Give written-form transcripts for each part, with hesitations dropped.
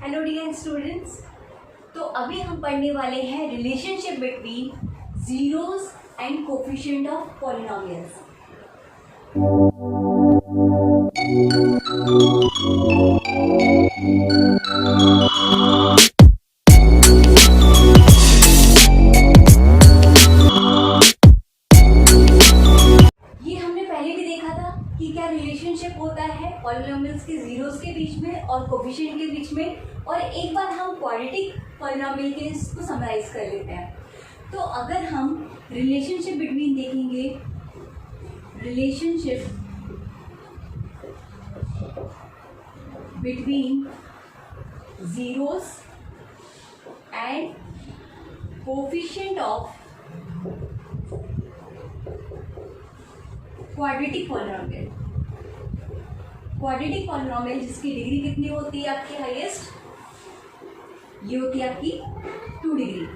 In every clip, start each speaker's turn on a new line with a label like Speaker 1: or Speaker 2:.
Speaker 1: Hello dear students. तो अभी हम पढ़ने वाले हैं relationship between zeros and coefficient of polynomials. ये हमने पहले भी देखा था कि क्या रिलेशनशिप होता है पॉलिनोमियल्स के जीरोस के बीच में और कोफिशिएंट के बीच में, और एक बार हम क्वाड्रेटिक पॉलिनोमियल के इसको समराइज कर लेते हैं। तो अगर हम रिलेशनशिप बिटवीन देखेंगे, relationship between zeros and coefficient of quadratic polynomial, quadratic polynomial जिसकी डिग्री कितनी होती है आपकी हाईएस्ट, ये होती है आपकी 2 डिग्री।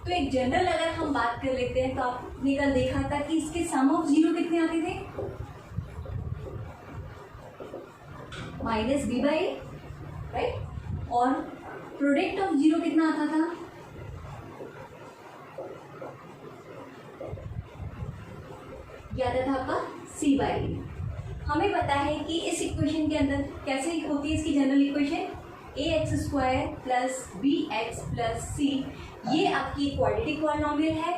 Speaker 1: तो एक जनरल अगर हम बात कर लेते हैं तो आपने कल देखा था कि इसके सम ऑफ जीरो कितने आते थे, -b/a, राइट। और प्रोडक्ट ऑफ जीरो कितना आता था, ये आता था आपका c/a। हमें पता है कि इस इक्वेशन के अंदर कैसे होती है इसकी general equation, ax² plus bx plus c, ये आपकी क्वाड्रेटिक पॉलिनोमियल है।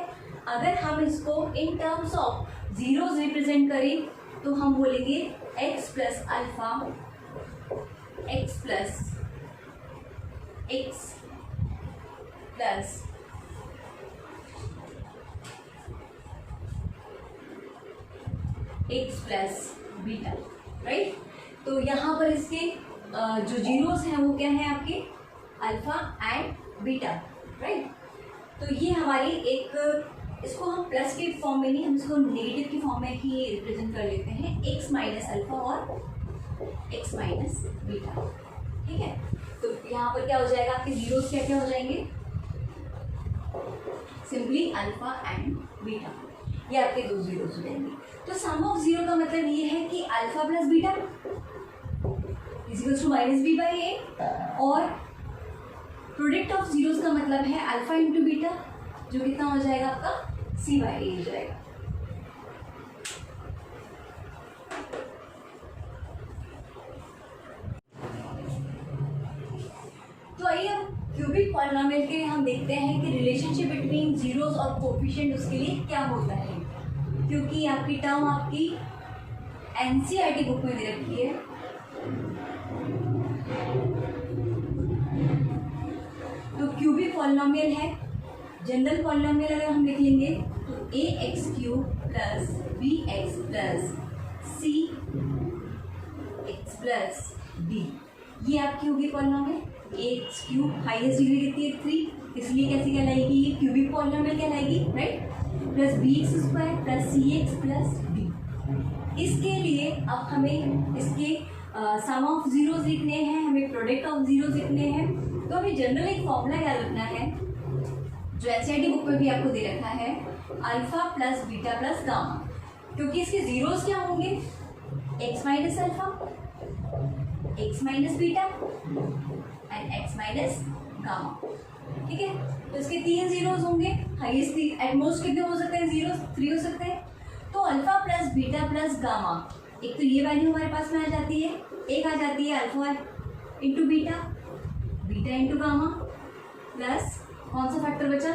Speaker 1: अगर हम इसको in terms of zeros represent करें तो हम बोलेंगे x plus alpha, x plus x plus x plus beta, right. तो यहाँ पर इसके जो जीरोस हैं वो क्या है आपके, अल्फा एंड बीटा, राइट। तो ये हमारी एक, इसको हम प्लस के फॉर्म में नहीं, हम इसको नेगेटिव की फॉर्म में ही रिप्रेजेंट कर लेते हैं, x माइनस अल्फा और x माइनस बीटा, ठीक है। तो यहाँ पर क्या हो जाएगा, आपके जीरोस क्या क्या हो जाएंगे, सिंपली अल्फा एंड बीटा, ये आपके 2 जीरोस हो जाएंगे। तो सम ऑफ जीरो का मतलब ये है कि alpha plus beta equals to -b/a, और प्रोडक्ट ऑफ जीरोस का मतलब है अल्फा इंटू बीटा, जो कितना हो जाएगा आपका c/a हो जाएगा। तो आइए अब क्यूबिक पॉलिनोमियल के हम देखते हैं कि रिलेशनशिप बिटवीन जीरोस और कोफिशिएंट उसके लिए क्या होता है, क्योंकि आपकी टर्म आपकी एनसीईआरटी बुक में दे रखी है। तो क्यूबिक पॉलिनोमियल है, जनरल पॉलिनोमियल अगर हम लिख लेंगे तो ax³ plus bx plus cx plus d, ये आपकी होगी पॉलिनोमियल। ax³ हाईएस्ट डिग्री कितनी है 3, इसलिए कैसी कहलाएगी, ये क्यूबिक पॉलिनोमियल कहलाएगी, right. Plus bx² plus cx plus d। इसके लिए अब हमें इसके सम ऑफ जीरोस लिखने हैं, हमें प्रोडक्ट ऑफ जीरोस लिखने हैं। तो हमें जनरल एक फॉर्मूला याद रखना है जो एनसीईआरटी बुक में भी आपको दे रखा है, alpha plus beta plus gamma, क्योंकि इसके जीरोस क्या होंगे, x minus alpha, x minus beta and x minus gamma, ठीक है। तो इसके 3 जीरोस होंगे, हाईएस्ट एटमोस्ट कितने हो सकते हैं, जीरोस 3 हो सकते हैं। तो alpha plus beta plus gamma, एक तो ये वैल्यू हमारे पास में आ जाती है, एक आ जाती है alpha into beta, beta into gamma, plus कौन सा फैक्टर बचा,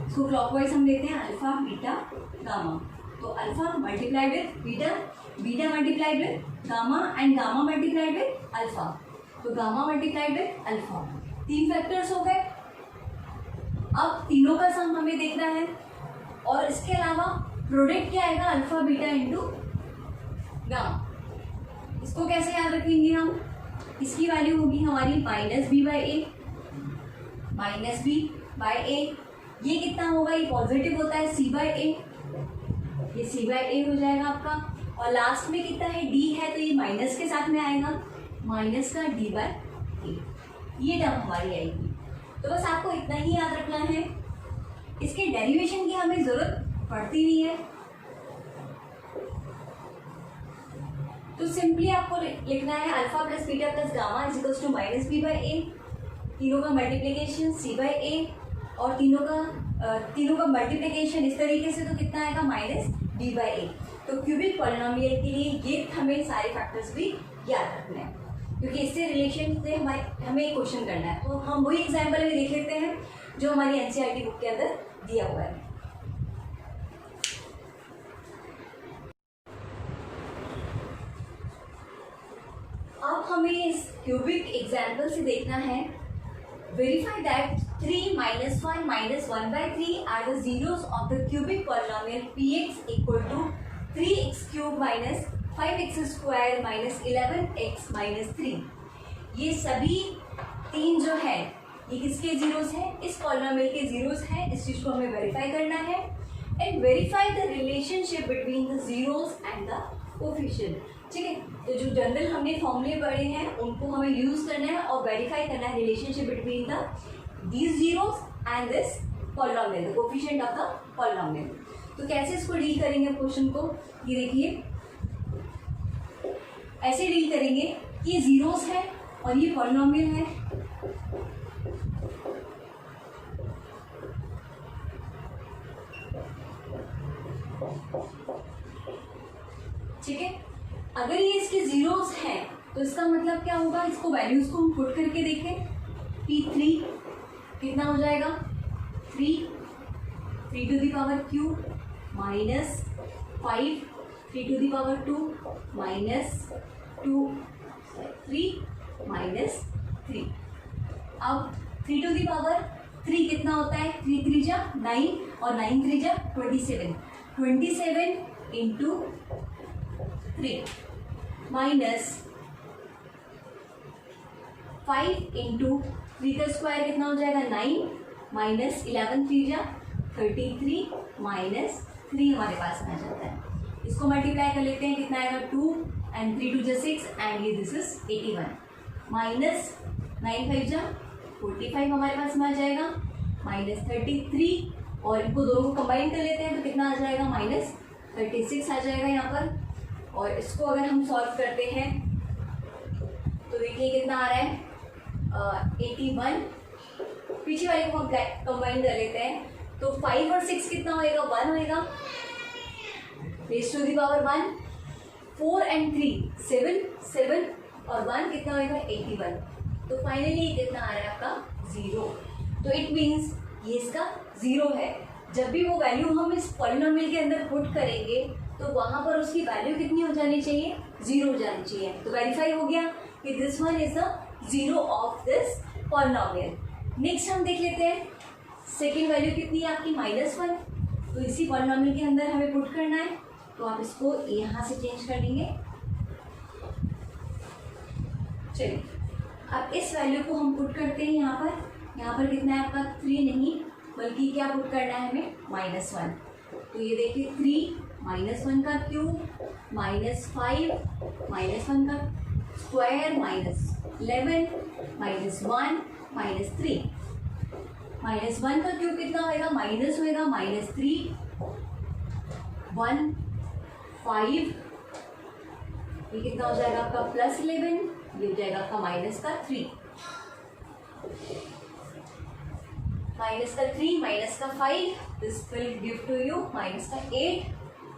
Speaker 1: इसको क्लॉकवाइज हम लेते हैं, अल्फा बीटा गामा। तो alpha multiplied with beta, beta multiplied with gamma and gamma multiplied with alpha, तो gamma multiplied with alpha, 3 factors हो गए। अब तीनों का सम हमें देखना है, और इसके अलावा प्रोडक्ट क्या आएगा, अल्फा बीटा इंटू गामा। इसको कैसे याद रखेंगे हम, इसकी वैल्यू होगी हमारी -b/a, -b/a, ये कितना होगा, ये पॉजिटिव होता है c/a, ये c/a हो जाएगा आपका। और लास्ट में कितना है, d है, तो ये माइनस के साथ में आएगा, माइनस का d/a, ये टर्म हमारी आएगी। तो बस आपको इतना ही याद रखना है, इसके डेरिवेशन की हमें जरूरत पड़ती नहीं है। तो सिंपली आपको लिखना है alpha plus beta plus gamma is equals to minus B by A, तीनों का मल्टीप्लीकेशन सी बाई ए, और तीनों का मल्टीप्लीकेशन इस तरीके से तो कितना आएगा माइनस बी बाई ए। तो क्यूबिक पॉलिनोमियल के लिए ये हमें सारे फैक्टर्स भी याद रखने हैं, क्योंकि इससे रिलेशन से हमें एक क्वेश्चन करना है। तो हम वही एग्जाम्पल भी देख लेते हैं जो हमारी एनसीईआरटी बुक के अंदर दिया हुआ है। अब हमें इस क्यूबिक एग्जाम्पल से देखना है, verify that 3 - 1 - 1/3 are the zeros of the cubic polynomial px equal to 3x³ - 5x² - 11x - 3। ये सभी तीन जो है ये किसके जीरोस हैं? इस पॉलिनोमियल के जीरोस हैं। इस चीज को हमें वेरीफाई करना है and verify the relationship between the zeros and the coefficient. ठीक है, तो जो जनरल हमने फॉर्मूले पढ़े हैं उनको हमें यूज करना है और वेरीफाई करना है relationship between the these zeros and this polynomial, the coefficient of the polynomial. तो कैसे इसको डील करेंगे क्वेश्चन को, ये देखिए ऐसे डील करेंगे कि ये जीरोस है और ये पॉलिनोमियल है, ठीक है। अगर ये इसके जीरोस हैं तो इसका मतलब क्या होगा, इसको वैल्यूज को हम पुट करके देखें। P3 कितना हो जाएगा 3 to the power Q minus 5 3 to the power 2 minus 2 3 minus 3। अब 3 to the power 3 कितना होता है, 3 3 जा 9 और 9 3 जा 27 इंटू 3 माइनस 5 इंटू 3 का स्क्वायर कितना हो जाएगा 9 माइनस 11 3 जा 33 माइनस 3 हमारे पास में आ जाता है। इसको मल्टीप्लाई कर लेते हैं, कितना आएगा 2 एंड 3 2 जा 6 एंड ये दिस इज 81 माइनस 9 5 जा 45 हमारे पास में आ जाएगा माइनस 33 और इनको दोनों को कंबाइन कर लेते हैं तो कितना आ जाएगा माइनस 36 आ जाएगा यहाँ पर। और इसको अगर हम सॉल्व करते हैं तो देखिए कितना आ रहा है 81, पीछे वाले को हम कंबाइन कर लेते हैं तो 5 और 6 कितना होएगा 1 होएगा, raise to the power 1, 4 and 3 7 और 1 कितना होएगा 81। तो फाइनली कितना आ रहा है आपका 0। तो इट मीन्स ये इसका 0 है। जब भी वो वैल्यू हम इस पॉलिनोमियल के अंदर पुट करेंगे तो वहां पर उसकी वैल्यू कितनी हो जानी चाहिए 0 हो जानी चाहिए। तो वेरीफाई हो गया कि this one is the 0 of this polynomial. Next हम देख लेते हैं सेकेंड वैल्यू कितनी है आपकी -1। तो इसी पॉलिनोमियल के अंदर हमें पुट करना है तो आप इसको यहाँ से चेंज कर देंगे। चलिए अब इस वैल्यू को हम पुट करते हैं यहाँ पर कितना है आपका 3 नहीं बल्कि क्या पुट करना है हमें -1। तो ये देखिए 3 -1 का क्यूब -5 -1 का स्क्वायर -11 -1 -3 -1 का क्यूब कितना होएगा माइनस होएगा -3 1 5 ये कितना हो जाएगा आपका +11, ये हो जाएगा आपका -3 -3 this will give to you -8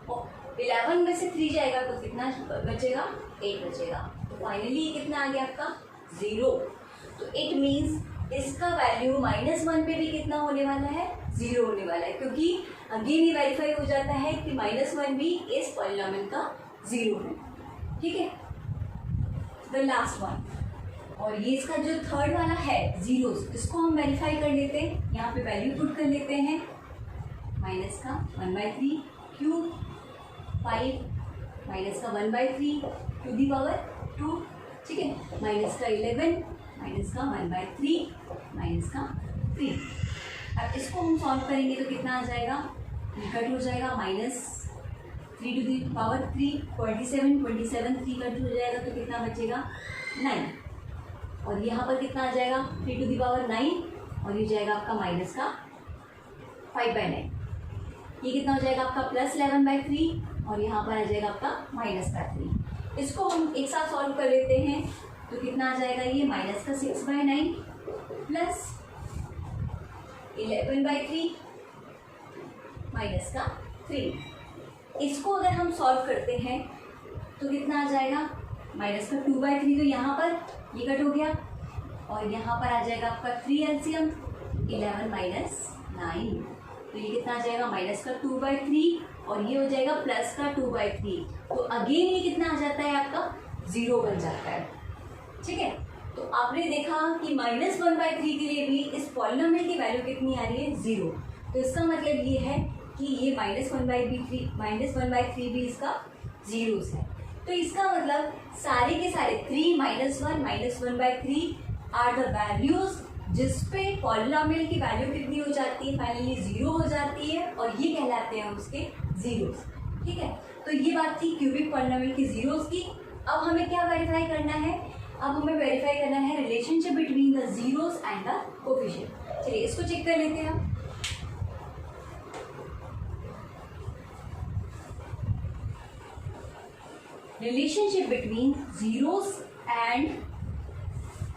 Speaker 1: और 11 में से 3 जाएगा तो कितना बचेगा 8 बचेगा। तो फाइनली कितना आ गया आपका 0। तो इट मीन्स इसका वैल्यू -1 पे भी कितना होने वाला है 0 होने वाला है, क्योंकि अगेन ये वेरीफाई हो जाता है कि -1 भी इस पॉलिनोमियल का 0 है। ठीक है, द लास्ट वन और ये इसका जो थर्ड वाला है जीरोस, इसको हम वेरीफाई कर लेते हैं। यहाँ पे वैल्यू पुट कर लेते हैं माइनस का 1/3 क्यूब 5 माइनस का 1/3 टू दी पावर 2, ठीक है, माइनस का 11 माइनस का 1/3 माइनस का 3। अब इसको हम सॉल्व करेंगे तो कितना आ जाएगा, कट हो जाएगा -3 टू दी पावर 3 27 3 कट हो जाएगा तो कितना बचेगा 9 और यहाँ पर कितना आ जाएगा 3 टू दी पावर 9 और ये जाएगा आपका माइनस का 5/9। ये कितना हो जाएगा आपका +11/3 और यहाँ पर आ जाएगा आपका -3। इसको हम एक साथ सॉल्व कर लेते हैं तो कितना आ जाएगा ये माइनस का 6/9 प्लस 11/3 माइनस का 3। इसको अगर हम सॉल्व करते हैं तो कितना आ जाएगा माइनस का 2/3, तो यहाँ पर ये कट हो गया और यहाँ पर आ जाएगा आपका 3 एलसीएम 11 माइनस 9, तो ये कितना आ जाएगा माइनस का 2/3 और ये हो जाएगा प्लस का 2/3, तो अगेन ये कितना आ जाता है आपका 0 बन जाता है। ठीक है, तो आपने देखा कि -1/3 के लिए भी इस पॉलिनोमियल की वैल्यू कितनी आ रही है 0, तो इसका मतलब ये है कि ये -1/3 भी इसका जीरोस है। तो इसका मतलब सारे के सारे 3 -1 -1/3 आर द वैल्यूज जिस पे पॉलिनोमियल की वैल्यू कितनी हो जाती है फाइनली 0 हो जाती है और ये कहलाते हैं उसके जीरोस। ठीक है, तो ये बात थी क्यूबिक पॉलिनोमियल की जीरोस की। अब हमें क्या वेरीफाई करना है, अब हमें वेरीफाई करना है relationship between the zeros and the coefficient. चलिए इसको चेक कर लेते हैं। Relationship between zeros and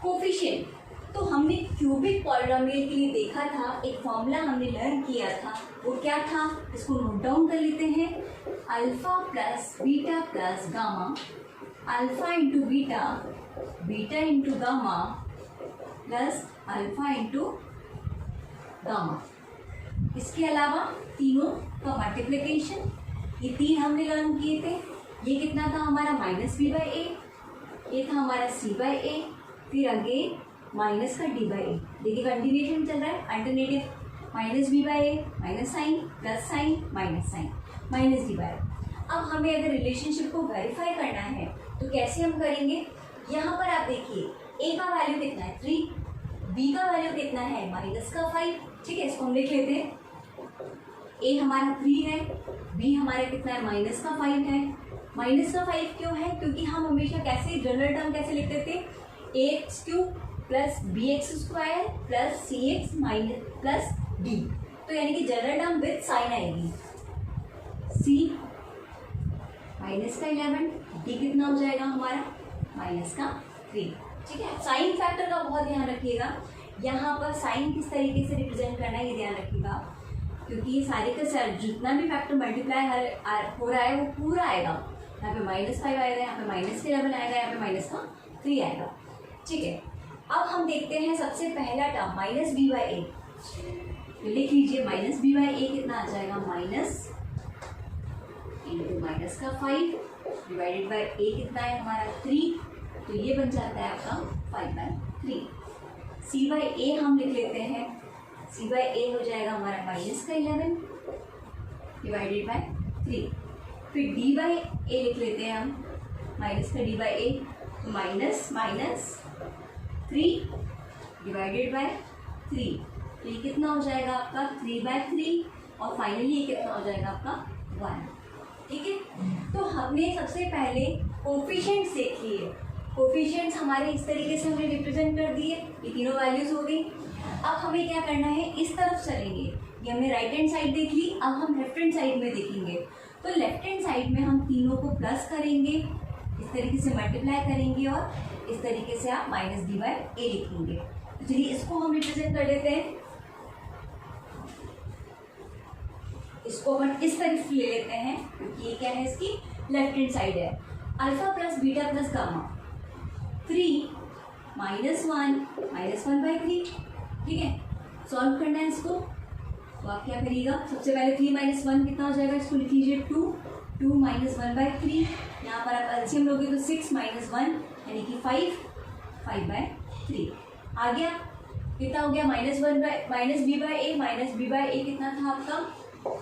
Speaker 1: coefficient, तो हमने क्यूबिक पॉलिनोमियल के लिए देखा था, एक फॉर्मूला हमने लर्न किया था, वो क्या था इसको नोट डाउन कर लेते हैं। Alpha plus beta plus gamma, alpha into beta, beta into gamma plus alpha into gamma. इसके अलावा तीनों का मल्टीप्लिकेशन, ये 3 हमने लर्न किए थे। ये कितना था हमारा -b/a, ये था हमारा c/a, फिर अगेन माइनस का d/a। देखिए कंटिन्यूएशन चल रहा है, alternative -b/a minus sign plus sign minus sign minus d/a। अब हमें अगर रिलेशनशिप को वेरीफाई करना है तो कैसे हम करेंगे, यहाँ पर आप देखिए a का वैल्यू कितना है 3, b का वैल्यू कितना है -5। ठीक है, इसको हम लिख लेते हैं। a हमारा 3 है, b हमारा कितना है -5 है। -5 क्यों है, क्योंकि हम हमेशा कैसे जनरल टर्म कैसे लिखते थे, ax³ plus bx² plus cx plus d, तो यानी कि जनरल टर्म विद साइन आएगी। c -11, d कितना हो जाएगा हमारा -3। ठीक है, साइन फैक्टर का बहुत ध्यान रखिएगा, यहाँ पर साइन किस तरीके से रिप्रेजेंट करना है ये ध्यान रखिएगा, क्योंकि ये सारे का जितना भी फैक्टर मल्टीप्लाई हो रहा है वो पूरा आएगा। यहाँ पे -5 आएगा, यहाँ पे -11 आएगा, यहाँ पे -3 आएगा। ठीक है, अब हम देखते हैं सबसे पहला टर्म -b/a, तो लिख लीजिए -b/a कितना आ जाएगा minus into -5 divided by a कितना है हमारा 3, तो ये बन जाता है आपका 5/3। c/a हम लिख लेते हैं, c/a हो जाएगा हमारा -11 डिवाइडेड बाय 3। फिर d/a लिख लेते हैं हम, -d/a, तो -3 डिवाइडेड बाय 3, तो ये कितना हो जाएगा आपका 3/3 और फाइनली ये कितना हो जाएगा आपका 1। ठीक है, तो हमने सबसे पहले कोफिशिएंट्स देख लिए। कोफिशिएंट्स हमारे इस तरीके से हमने रिप्रेजेंट कर दिए, ये तीनों वैल्यूज हो गई। अब हमें क्या करना है, इस तरफ चलेंगे, ये हमने राइट हैंड साइड देख ली, अब हम लेफ्ट हैंड साइड में देखेंगे। तो लेफ्ट हैंड साइड में हम तीनों को प्लस करेंगे, इस तरीके से मल्टीप्लाई करेंगे और इस तरीके से आप -d/a लिखेंगे। तो चलिए इसको हम रिप्रेजेंट कर लेते हैं, इसको हम इस तरफ ले लेते हैं क्योंकि ये क्या है इसकी लेफ्ट हैंड साइड है। Alpha plus beta plus gamma, 3 -1 -1/3। ठीक है, सॉल्व करना है इसको, तो आप क्या करिएगा, सबसे पहले 3 - 1 कितना हो जाएगा, इसको लिख लीजिए 2 -1/3। यहाँ पर आप एलसीएम लोगे तो 6 - 1 यानी कि 5/3 आ गया। कितना हो गया -b/a कितना था आपका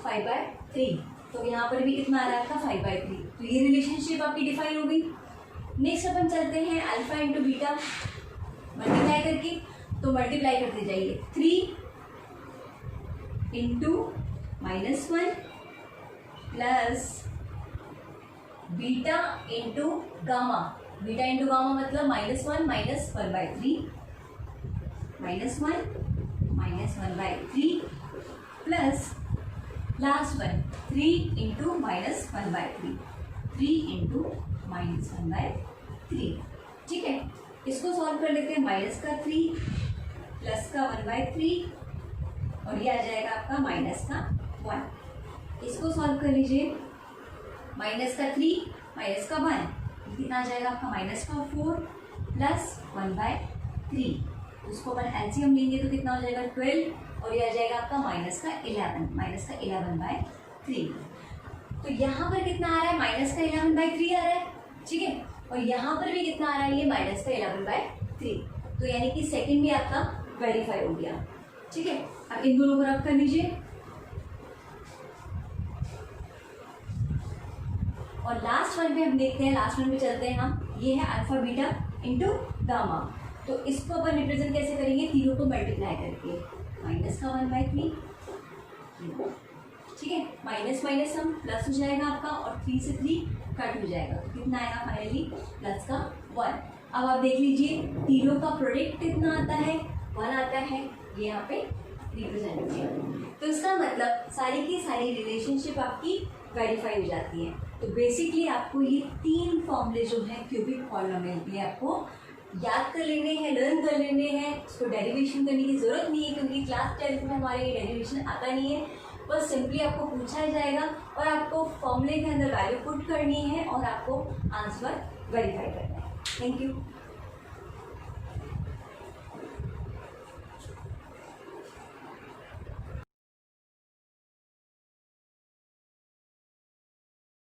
Speaker 1: 5/3, तो यहाँ पर भी कितना आ रहा है आपका 5/3, तो ये रिलेशनशिप आपकी डिफाइन हो गई। नेक्स्ट अपन चलते हैं अल्फा इंटू बीटा मल्टीप्लाई करके, तो मल्टीप्लाई करते जाइए 3 into -1 plus beta into gamma, beta into gamma मतलब -1 -1/3 -1/3 plus last one 3 into -1/3 3 into -1/3। ठीक है, इसको सॉल्व कर लेते हैं। माइनस का 3 प्लस का 1/3 और ये आ जाएगा आपका माइनस का 1। इसको सॉल्व कर लीजिए। माइनस का 3 माइनस का 1 कितना आ जाएगा आपका माइनस का 4 प्लस 1/3। उसको अपन एलसीएम लेंगे तो कितना हो जाएगा 12 और ये आ जाएगा आपका माइनस का 11/3। तो यहाँ पर कितना आ रहा है माइनस का 11/3 आ रहा है। ठीक है, और यहाँ पर भी कितना आ रहा है ये माइनस का 11/3। तो यानी कि सेकंड भी आपका वेरीफाई हो गया। ठीक है, अब इन दोनों को रब कर लीजिए और लास्ट वन पे हम देखते हैं, लास्ट वन पे चलते हैं हम। ये है अल्फा बीटा इंटू गामा। तो इसको अपन रिप्रेजेंट कैसे करेंगे, तीनों को मल्टीप्लाई करके माइनस का 1/3। ठीक है, माइनस माइनस हम प्लस हो जाएगा आपका और 3 से 3 कट हो जाएगा तो कितना आएगा फाइनली प्लस का 1। अब आप देख लीजिए तीनों का प्रोडक्ट कितना आता है 1 आता है। ये यहाँ पे रिप्रेजेंट किया तो इसका मतलब सारी की सारी रिलेशनशिप आपकी वेरीफाई हो जाती है। तो बेसिकली आपको ये 3 फॉर्मूले जो हैं क्यूबिक पॉलिनोमियल के आपको याद कर लेने हैं, लर्न कर लेने हैं। उसको डेरिवेशन करने की जरूरत नहीं है क्योंकि क्लास 10th में हमारे ये डेरिवेशन आता नहीं है। बस सिंपली आपको पूछा जाएगा और आपको फॉर्मूले के अंदर वैल्यू पुट करनी है और आपको आंसर वेरीफाई करना है। Thank you.